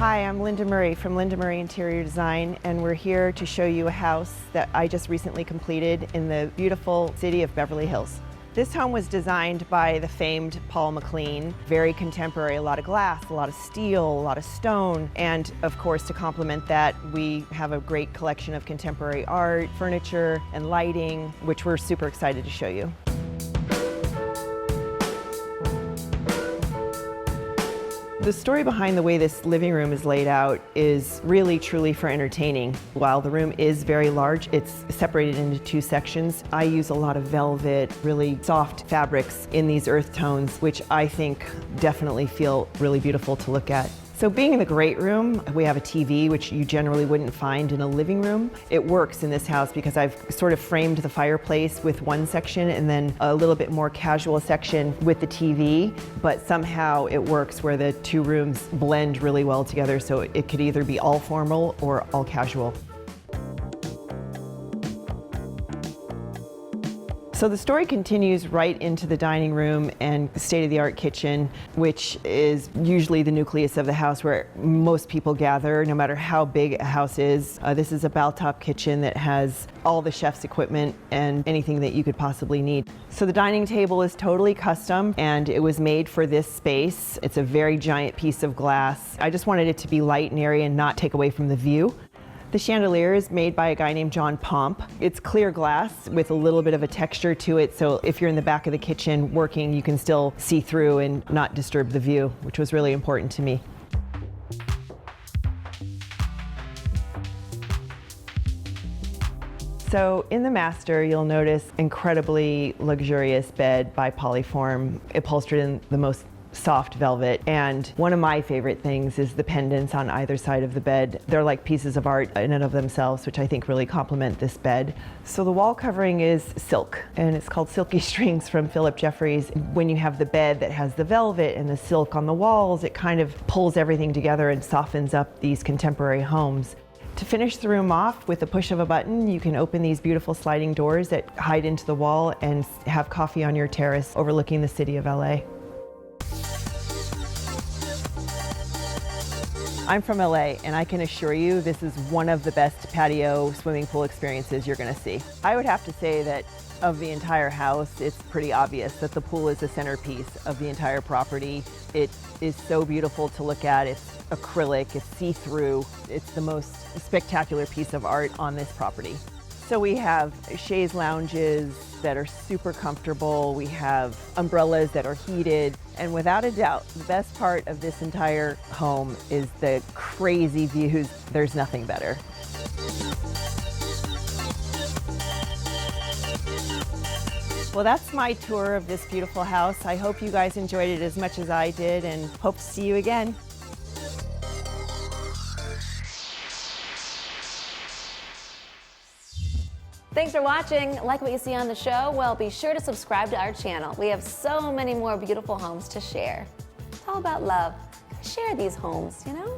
Hi, I'm Lynda Murray from Lynda Murray Interior Design, and we're here to show you a house that I just recently completed in the beautiful city of Beverly Hills. This home was designed by the famed Paul McClean. Very contemporary, a lot of glass, a lot of steel, a lot of stone, and of course to complement that we have a great collection of contemporary art, furniture, and lighting, which we're super excited to show you. The story behind the way this living room is laid out is really truly for entertaining. While the room is very large, it's separated into two sections. I use a lot of velvet, really soft fabrics in these earth tones, which I think definitely feel really beautiful to look at. So being in the great room, we have a TV, which you generally wouldn't find in a living room. It works in this house because I've sort of framed the fireplace with one section and then a little bit more casual section with the TV, but somehow it works where the two rooms blend really well together, so it could either be all formal or all casual. So the story continues right into the dining room and state-of-the-art kitchen, which is usually the nucleus of the house where most people gather, no matter how big a house is. This is a bow-top kitchen that has all the chef's equipment and anything that you could possibly need. So the dining table is totally custom, and it was made for this space. It's a very giant piece of glass. I just wanted it to be light and airy and not take away from the view. The chandelier is made by a guy named John Pomp. It's clear glass with a little bit of a texture to it, so if you're in the back of the kitchen working, you can still see through and not disturb the view, which was really important to me. So in the master, you'll notice incredibly luxurious bed by Polyform, upholstered in the most soft velvet, and one of my favorite things is the pendants on either side of the bed. They're like pieces of art in and of themselves, which I think really complement this bed. So the wall covering is silk, and it's called Silky Strings from Philip Jeffries. When you have the bed that has the velvet and the silk on the walls, it kind of pulls everything together and softens up these contemporary homes. To finish the room off, with the push of a button, you can open these beautiful sliding doors that hide into the wall and have coffee on your terrace overlooking the city of LA. I'm from LA, and I can assure you this is one of the best patio swimming pool experiences you're going to see. I would have to say that of the entire house, it's pretty obvious that the pool is the centerpiece of the entire property. It is so beautiful to look at. It's acrylic, it's see-through. It's the most spectacular piece of art on this property. So we have chaise lounges that are super comfortable. We have umbrellas that are heated. And without a doubt, the best part of this entire home is the crazy views. There's nothing better. Well, that's my tour of this beautiful house. I hope you guys enjoyed it as much as I did, and hope to see you again. Thanks for watching. Like what you see on the show? Well, be sure to subscribe to our channel. We have so many more beautiful homes to share. It's all about love. Share these homes, you know?